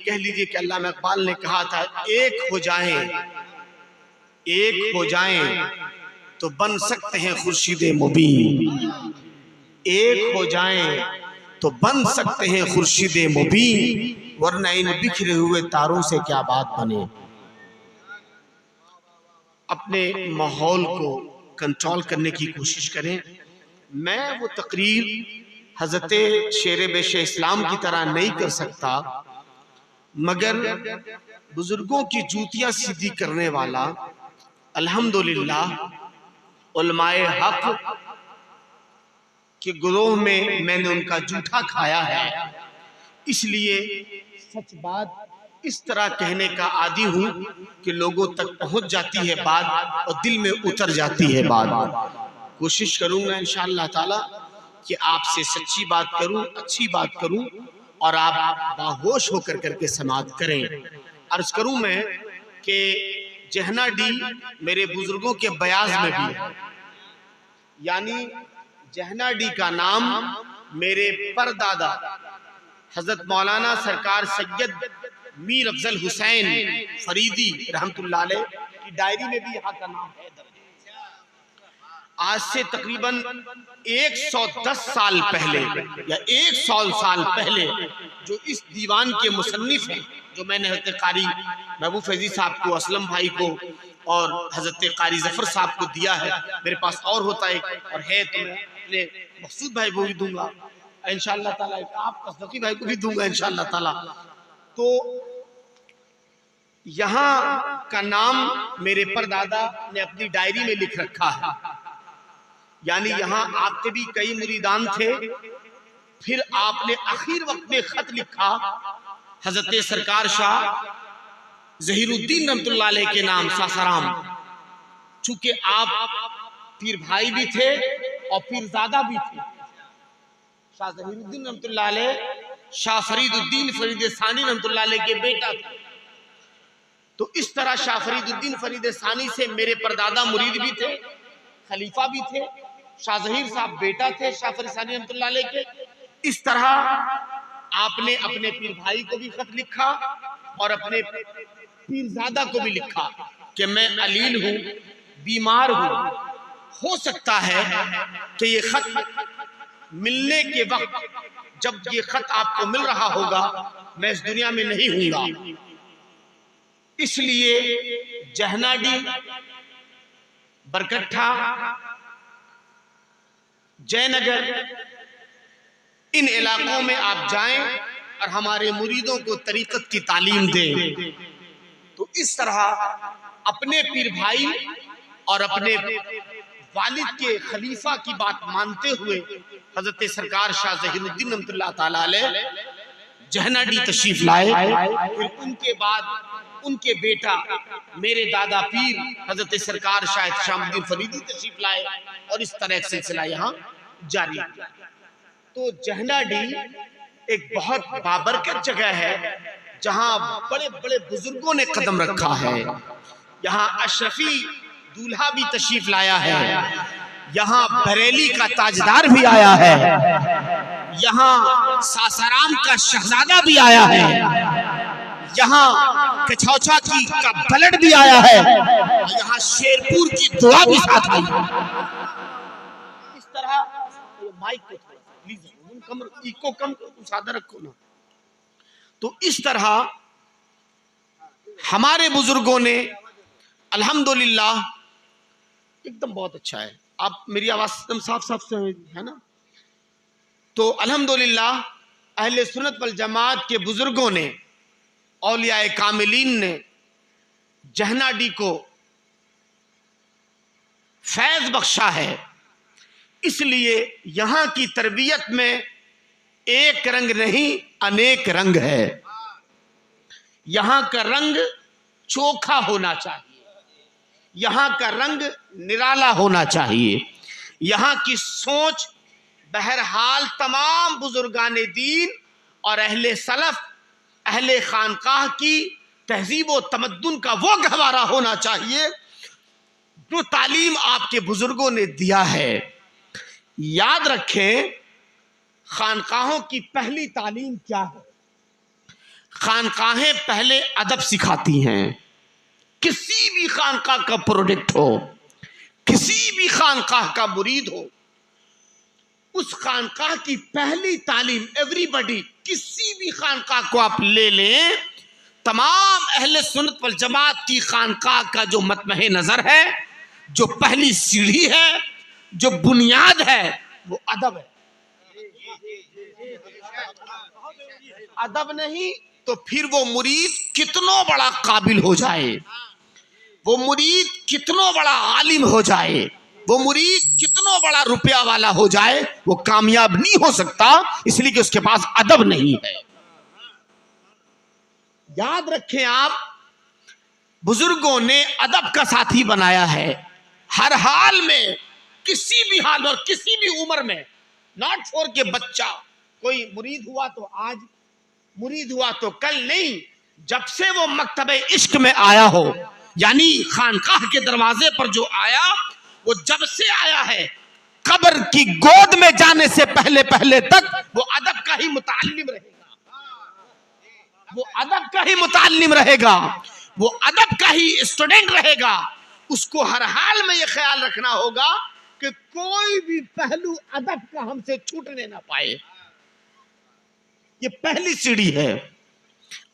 کہہ لیجئے کہ علامہ اقبال نے کہا تھا ایک ہو جائیں تو بن سکتے ہیں خورشید مبین، ایک ہو جائیں تو بن سکتے ہیں خورشید مبین، ورنہ ان بکھرے ہوئے تاروں سے کیا بات بنے۔ اپنے ماحول کو کنٹرول کرنے کی کوشش کریں۔ میں وہ تقریر حضرت شیر بیش اسلام کی طرح نہیں کر سکتا، مگر بزرگوں کی جوتیاں سیدھی کرنے والا الحمدللہ علماء حق کے گروہ میں نے ان کا جوٹا کھایا ہے، اس لیے سچ بات اس طرح کہنے کا عادی ہوں کہ لوگوں تک پہنچ جاتی ہے بات اور دل میں اتر جاتی ہے بات۔ کوشش کروں گا انشاءاللہ تعالی کہ آپ سے سچی بات کروں، اچھی بات کروں، اور آپ باہوش ہو کر کے سماعت کریں۔ عرض کروں میں کہ جہنا ڈی میرے بزرگوں کے بیاض میں بھی ہے، یعنی جہنا ڈی کا نام میرے پردادا حضرت مولانا سرکار سید میر افضل حسین فریدی رحمت اللہ علیہ کی ڈائری میں بھی یہاں کا نام ہے۔ آج سے تقریباً 110 سال پہلے یا 100 سال پہلے جو اس دیوان کے مصنف ہیں، جو میں نے حضرت قاری محبوب فیضی صاحب کو، اسلم بھائی کو اور حضرت قاری ظفر صاحب کو دیا ہے، میرے پاس اور ہوتا ہے اور ہے تو میں اپنے مقصود بھائی کو بھی دوں گا انشاءاللہ تعالیٰ، آپ تصدقی بھائی کو بھی دوں گا انشاءاللہ تعالیٰ۔ تو یہاں کا نام میرے پردادا نے اپنی ڈائری میں لکھ رکھا ہے، یعنی یہاں آپ کے بھی کئی مریدان تھے، پھر آپ نے آخر وقت میں خط لکھا حضرت سرکار شاہ ظہیر الدین رحمت اللہ علیہ کے نام ساسارام، چونکہ آپ پیر بھائی بھی تھے اور پیرزادہ بھی تھے۔ شاہ ظہیر الدین رحمت اللہ علیہ شاہ فرید الدین فرید ثانی رحمت اللہ علیہ کے بیٹا تھے، تو اس طرح شاہ فرید الدین فرید ثانی سے میرے پردادا مرید بھی تھے، خلیفہ بھی تھے، شاہ ظہیر صاحب بیٹا تھے شاہ فرید ثانی رحمت اللہ علیہ کے۔ اس طرح آپ نے اپنے پیر بھائی کو بھی خط لکھا اور اپنے پیرزادہ کو بھی لکھا کہ میں علیل ہوں، بیمار ہوں، ہو سکتا ہے کہ یہ خط ملنے کے وقت جب یہ خط آپ کو مل رہا ہوگا میں اس دنیا میں نہیں ہوں گا، اس لیے جہنا ڈی، برکٹھا، جے نگر، ان علاقوں میں آپ جائیں اور ہمارے مریدوں کو طریقت کی تعلیم دیں۔ تو اس طرح اپنے پیر بھائی اور اپنے والد کے خلیفہ کی بات مانتے ہوئے حضرت سرکار شاہ ظہیر الدین رحمت اللہ تعالیٰ علیہ جہنا ڈی تشریف لائے، پھر ان کے بعد ان کے بیٹا میرے دادا پیر حضرت سرکار شاہ احتشام الدین فریدی تشریف لائے، اور اس طرح ایک سلسلہ یہاں جاری ہے۔ تو جہنا ڈی ایک بہت بابرکت جگہ ہے جہاں بڑے بڑے بزرگوں نے قدم رکھا ہے، یہاں اشرفی دولہا بھی تشریف لایا ہے، یہاں بریلی کا تاجدار بھی آیا ہے، یہاں ساسارام کا شہزادہ بھی آیا ہے، یہاں کچھوچا کا بلڈ بھی آیا ہے، اور یہاں شیرپور کی دعا بھی ساتھ آئی ہے۔ اس طرح مائک کو پلیز ایکو کم سادہ رکھو نا۔ تو اس طرح ہمارے بزرگوں نے الحمدللہ ایک دم بہت اچھا ہے، آپ میری آواز صاف صاف سے ہے نا؟ تو الحمدللہ اہل سنت والجماعت کے بزرگوں نے، اولیاء کاملین نے جہنا ڈی کو فیض بخشا ہے، اس لیے یہاں کی تربیت میں ایک رنگ نہیں انیک رنگ ہے۔ یہاں کا رنگ چوکھا ہونا چاہیے، یہاں کا رنگ نرالا ہونا چاہیے، یہاں کی سوچ بہرحال تمام بزرگان دین اور اہل سلف، اہل خانقاہ کی تہذیب و تمدن کا وہ گہوارہ ہونا چاہیے جو تعلیم آپ کے بزرگوں نے دیا ہے۔ یاد رکھیں خانقاہوں کی پہلی تعلیم کیا ہے؟ خانقاہیں پہلے ادب سکھاتی ہیں. کسی بھی خانقاہ کا پروڈکٹ ہو، کسی بھی خانقاہ کا مرید ہو، اس خانقاہ کی پہلی تعلیم ایوری بڈی، کسی بھی خانقاہ کو آپ لے لیں، تمام اہل سنت والجماعت کی خانقاہ کا جو مطمع نظر ہے، جو پہلی سیڑھی ہے، جو بنیاد ہے، وہ ادب ہے. ادب نہیں تو پھر وہ مرید کتنوں بڑا قابل ہو جائے، وہ مرید کتنوں بڑا عالم ہو جائے، وہ مرید کتنوں بڑا روپیہ والا ہو جائے، وہ کامیاب نہیں ہو سکتا، اس لیے کہ اس کے پاس ادب نہیں ہے. یاد رکھیں آپ، بزرگوں نے ادب کا ساتھی بنایا ہے. ہر حال میں، کسی بھی حال اور کسی بھی عمر میں، ناٹ فور کہ بچہ کوئی مرید ہوا تو آج، مرید ہوا تو کل نہیں، جب سے وہ مکتب عشق میں آیا ہو، یعنی خانقاہ کے دروازے پر جو آیا، وہ جب سے آیا ہے، قبر کی گود میں جانے سے پہلے پہلے تک وہ ادب کا ہی متعلم رہے گا، وہ ادب کا ہی متعلم رہے گا، وہ ادب کا ہی اسٹوڈنٹ رہے گا. اس کو ہر حال میں یہ خیال رکھنا ہوگا کہ کوئی بھی پہلو ادب کا ہم سے چھوٹنے نہ پائے. یہ پہلی سیڑھی ہے.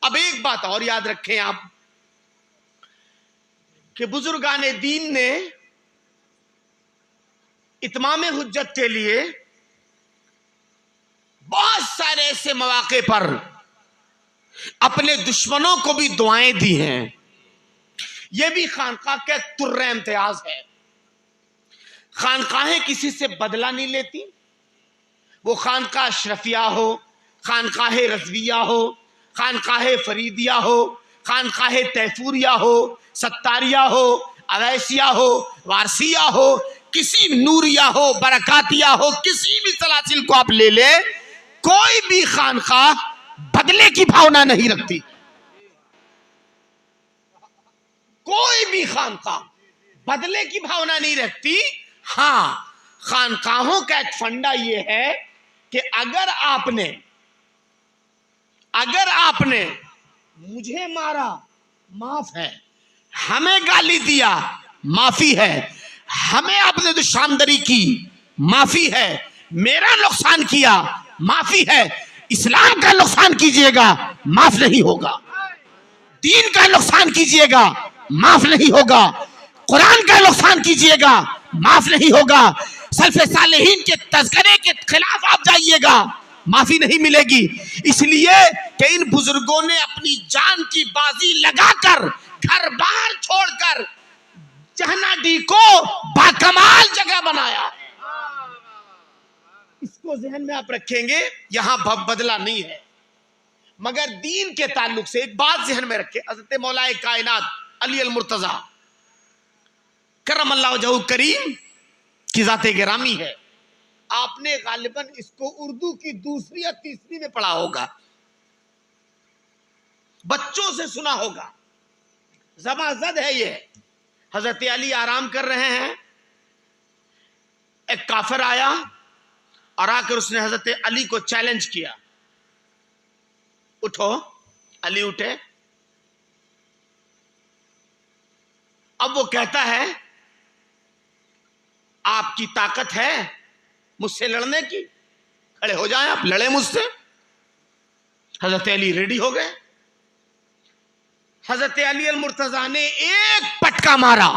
اب ایک بات اور یاد رکھیں آپ کہ بزرگان دین نے اتمام حجت کے لیے بہت سارے ایسے مواقع پر اپنے دشمنوں کو بھی دعائیں دی ہیں. یہ بھی خانقاہ کا تر امتیاز ہے. خانقاہیں کسی سے بدلہ نہیں لیتی، وہ خانقاہ اشرفیہ ہو، خانقاہ رضویہ ہو، خانقاہ فریدیہ ہو، خانقاہ تیفوریہ ہو، ستاریہ ہو، اویسیہ ہو، وارثیہ ہو، کسی نوریہ ہو، برکاتیہ ہو، کسی بھی سلاسل کو آپ لے لیں، کوئی بھی خانقاہ بدلے کی بھاونا نہیں رکھتی. کوئی بھی خانقاہ بدلے کی بھاونا نہیں رکھتی. ہاں، خانقاہوں کا ایک فنڈا یہ ہے کہ اگر آپ نے مجھے مارا معاف ہے، ہمیں گالی دیا معافی ہے، ہمیں آپ نے دشمندری کی معافی ہے، میرا نقصان کیا معافی ہے، اسلام کا نقصان کیجئے گا معاف نہیں ہوگا، دین کا نقصان کیجئے گا معاف نہیں ہوگا، قرآن کا نقصان کیجئے گا معاف نہیں ہوگا، سلف صالحین کے تذکرے کے خلاف آپ جائیے گا معافی نہیں ملے گی. اس لیے کہ ان بزرگوں نے اپنی جان کی بازی لگا کر، گھر بار چھوڑ کر چہنا ڈی کو باکمال جگہ بنایا. اس کو ذہن میں آپ رکھیں گے، یہاں بدلہ نہیں ہے. مگر دین کے تعلق سے ایک بات ذہن میں رکھیں، حضرت مولا کائنات علی المرتضی کرم اللہ وجہہ کریم کی ذات گرامی ہے. آپ نے غالباً اس کو اردو کی دوسری یا تیسری میں پڑھا ہوگا، بچوں سے سنا ہوگا. زباں زد ہے یہ. حضرت علی آرام کر رہے ہیں، ایک کافر آیا اور آ کر اس نے حضرت علی کو چیلنج کیا، اٹھو. علی اٹھے. اب وہ کہتا ہے آپ کی طاقت ہے مجھ سے لڑنے کی، کھڑے ہو جائیں آپ، لڑیں مجھ سے. حضرت علی ریڈی ہو گئے. حضرت علی المرتضی نے ایک پٹکا مارا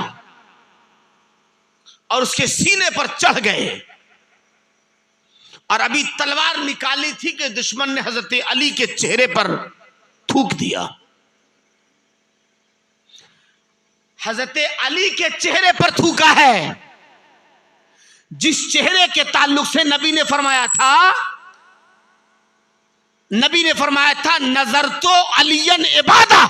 اور اس کے سینے پر چڑھ گئے، اور ابھی تلوار نکالی تھی کہ دشمن نے حضرت علی کے چہرے پر تھوک دیا. حضرت علی کے چہرے پر تھوکا ہے، جس چہرے کے تعلق سے نبی نے فرمایا تھا نظر تو علی عبادہ،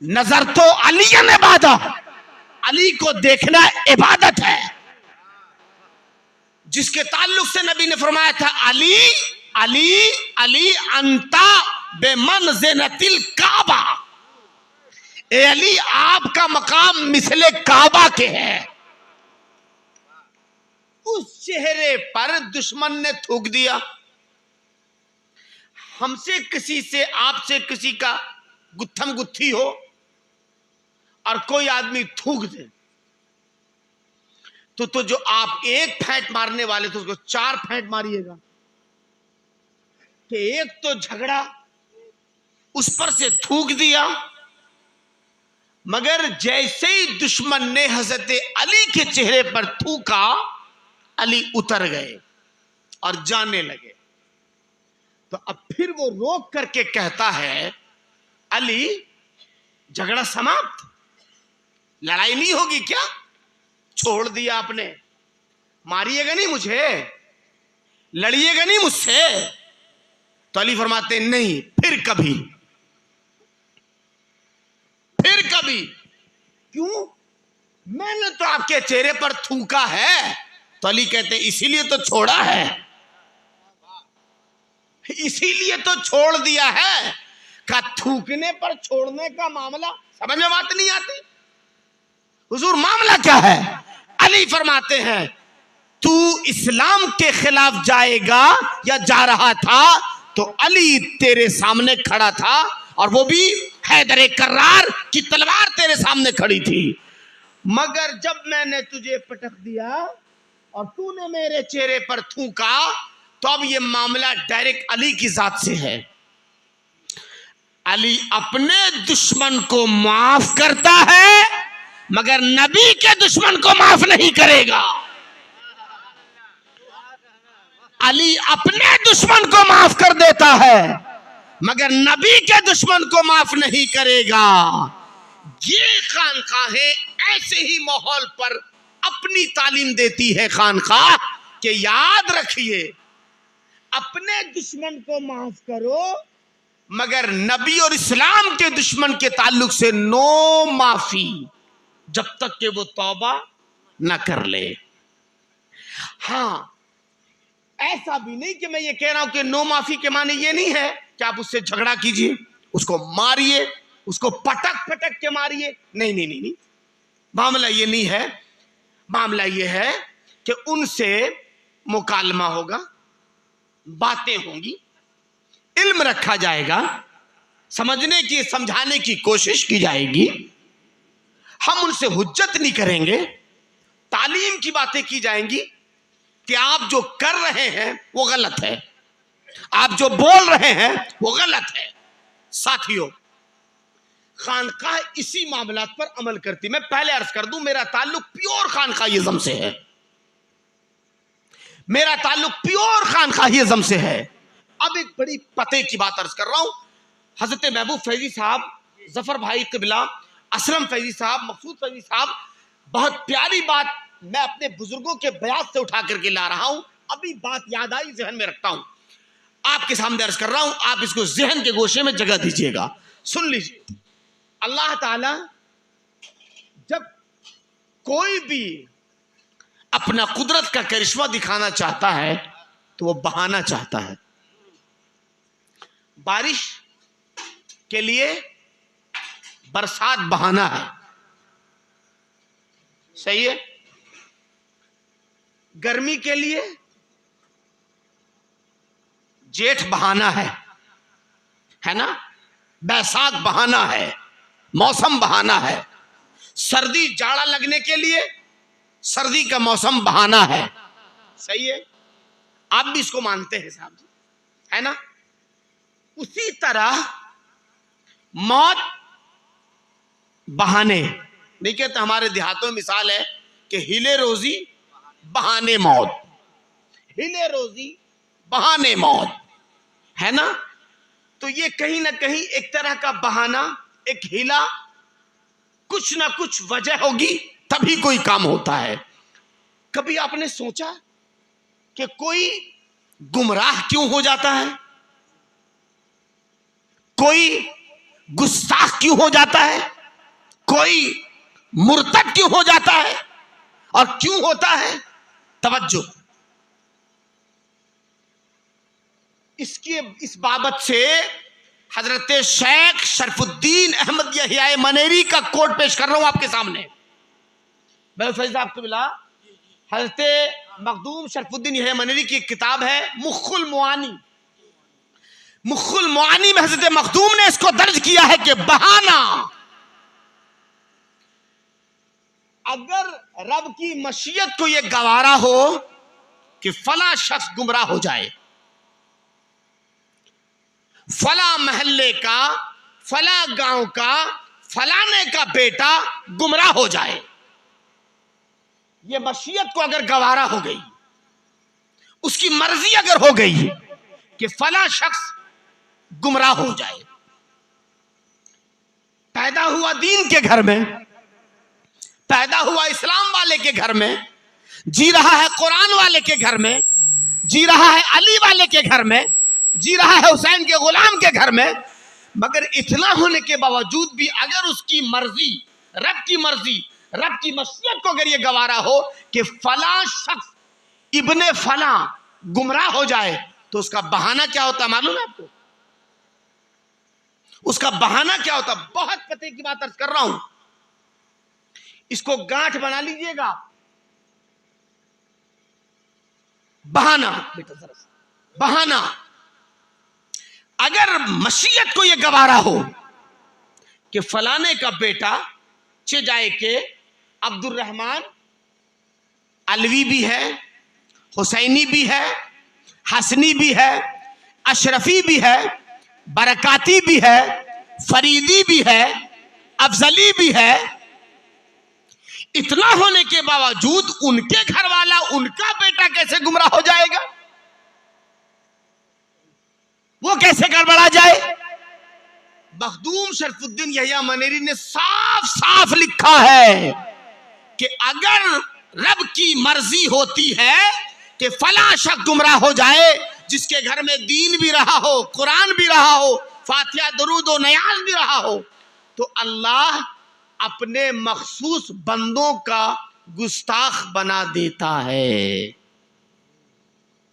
نظر تو علی عبادہ، علی کو دیکھنا عبادت ہے. جس کے تعلق سے نبی نے فرمایا تھا علی علی علی انتا بے منزلۃ الکعبہ، اے علی آپ کا مقام مثل کعبہ کے ہے. اس چہرے پر دشمن نے تھوک دیا. ہم سے کسی سے، آپ سے کسی کا گتھم گتھی ہو اور کوئی آدمی تھوک دے تو جو آپ ایک پھینٹ مارنے والے تھے اس کو 4 پھینٹ ماریے گا کہ ایک تو جھگڑا اس پر سے تھوک دیا، مگر جیسے ہی دشمن نے حضرت علی کے چہرے پر تھوکا علی اتر گئے اور جانے لگے. تو اب پھر وہ روک کر کے کہتا ہے علی جھگڑا سماپت، لڑائی نہیں ہوگی کیا؟ چھوڑ دیا آپ نے، ماریے گا نہیں مجھے، لڑیے گا نہیں مجھ سے؟ تو علی فرماتے نہیں، پھر کبھی. پھر کبھی کیوں؟ میں نے تو آپ کے چہرے پر تھوکا ہے. تو علی کہتے اسی لیے تو چھوڑا ہے، اسی لیے تو چھوڑ دیا ہے. کہ تھوکنے پر چھوڑنے کا معاملہ سمجھ میں بات نہیں آتی. حضور معاملہ کیا ہے؟ علی فرماتے ہیں تو اسلام کے خلاف جائے گا یا جا رہا تھا؟ تو علی تیرے سامنے کھڑا تھا اور وہ بھی حیدر کرار کی تلوار تیرے سامنے کھڑی تھی، مگر جب میں نے تجھے پٹک دیا اور تو نے میرے چہرے پر تھوکا تو اب یہ معاملہ ڈائریکٹ علی کی ذات سے ہے. علی اپنے دشمن کو معاف کرتا ہے مگر نبی کے دشمن کو معاف نہیں کرے گا. علی اپنے دشمن کو معاف کر دیتا ہے مگر نبی کے دشمن کو معاف نہیں کرے گا. یہ خانقاہیں ایسے ہی ماحول پر اپنی تعلیم دیتی ہے خانقاہ کہ یاد رکھیے اپنے دشمن کو معاف کرو مگر نبی اور اسلام کے دشمن کے تعلق سے نو معافی جب تک کہ وہ توبہ نہ کر لے. ہاں ایسا بھی نہیں کہ میں یہ کہہ رہا ہوں کہ نو معافی کے معنی یہ نہیں ہے کہ آپ اس سے جھگڑا کیجئے، اس کو ماریے، اس کو پٹک پٹک کے ماریے. نہیں، معاملہ یہ نہیں ہے. معاملہ یہ ہے کہ ان سے مکالمہ ہوگا، باتیں ہوں گی، علم رکھا جائے گا، سمجھنے کی سمجھانے کی کوشش کی جائے گی. ہم ان سے حجت نہیں کریں گے، تعلیم کی باتیں کی جائیں گی کہ آپ جو کر رہے ہیں وہ غلط ہے، آپ جو بول رہے ہیں وہ غلط ہے. ساتھیوں خانقاہ اسی معاملات پر عمل کرتی. میں پہلے عرض کر دوں میرا تعلق پیور خانقاہیزم سے ہے، میرا تعلق پیور خانقاہیزم سے ہے. اب ایک بڑی پتے کی بات عرض کر رہا ہوں. حضرت محبوب فیضی صاحب، ظفر بھائی قبلہ، اسلم فیضی صاحب، مقصود فیضی صاحب، بہت پیاری بات میں اپنے بزرگوں کے بیات سے اٹھا کر کے لا رہا ہوں. ابھی بات یاد آئی، ذہن میں رکھتا ہوں، آپ کے سامنے عرض کر رہا ہوں، آپ اس کو ذہن کے گوشے میں جگہ دیجئے گا. سن لیجئے. اللہ تعالی جب کوئی بھی اپنا قدرت کا کرشمہ دکھانا چاہتا ہے تو وہ بہانا چاہتا ہے. بارش کے لیے برسات بہانا ہے، صحیح ہے. گرمی کے لیے جیٹھ بہانا ہے نا، بیساکھ بہانا ہے، موسم بہانا ہے. سردی جاڑا لگنے کے لیے سردی کا موسم بہانا ہے، صحیح ہے. آپ بھی اس کو مانتے ہیں صاحب جی، ہے نا. اسی طرح موت بہانے نہیں کہتے. ہمارے دیہاتوں میں مثال ہے کہ ہلے روزی بہانے موت، ہلے روزی بہانے موت، ہے نا. تو یہ کہیں نہ کہیں ایک طرح کا بہانہ، ایک ہلا، کچھ نہ کچھ وجہ ہوگی تبھی کوئی کام ہوتا ہے. کبھی آپ نے سوچا کہ کوئی گمراہ کیوں ہو جاتا ہے، کوئی گستاخ کیوں ہو جاتا ہے، کوئی مرتد کیوں ہو جاتا ہے، اور کیوں ہوتا ہے؟ توجہ. اس بابت سے حضرت شیخ شرف الدین احمد یحییٰ منیری کا کوٹ پیش کر رہا ہوں آپ کے سامنے. میں فیض صاحب قبلہ حضرت مخدوم شرف الدین یحییٰ منیری کی ایک کتاب ہے مخ المعانی. مخ المعانی میں حضرت مخدوم نے اس کو درج کیا ہے کہ بہانہ، اگر رب کی مشیت کو یہ گوارا ہو کہ فلاں شخص گمراہ ہو جائے، فلاں محلے کا، فلاں گاؤں کا، فلانے کا بیٹا گمراہ ہو جائے، یہ مشیت کو اگر گوارا ہو گئی، اس کی مرضی اگر ہو گئی کہ فلاں شخص گمراہ ہو جائے، پیدا ہوا دین کے گھر میں، پیدا ہوا اسلام والے کے گھر میں، جی رہا ہے قرآن والے کے گھر میں، جی رہا ہے علی والے کے گھر میں، جی رہا ہے حسین کے غلام کے گھر میں، مگر اتنا ہونے کے باوجود بھی اگر اس کی مرضی، رب کی مرضی، رب کی مشیت کو اگر یہ گوارا ہو کہ فلاں شخص ابن فلاں گمراہ ہو جائے، تو اس کا بہانہ کیا ہوتا ہے معلوم ہے آپ کو؟ اس کا بہانہ کیا ہوتا؟ بہت پتے کی بات عرض کر رہا ہوں، اس کو گانٹھ بنا لیجئے گا، بہانہ، بہانہ اگر مشیت کو یہ گوارا ہو کہ فلانے کا بیٹا چہ جائے کہ عبد الرحمن علوی بھی ہے، حسینی بھی ہے، حسنی بھی ہے، اشرفی بھی ہے، برکاتی بھی ہے، فریدی بھی ہے، افضلی بھی ہے، اتنا ہونے کے باوجود ان کے گھر والا ان کا بیٹا کیسے گمراہ ہو جائے گا؟ وہ کیسے گڑبڑا جائے؟ مخدوم شرف الدین یحییٰ منیری نے صاف صاف لکھا ہے کہ اگر رب کی مرضی ہوتی ہے کہ فلاں شخص گمراہ ہو جائے، جس کے گھر میں دین بھی رہا ہو، قرآن بھی رہا ہو، فاتحہ درود و نیاز بھی رہا ہو، تو اللہ اپنے مخصوص بندوں کا گستاخ بنا دیتا ہے۔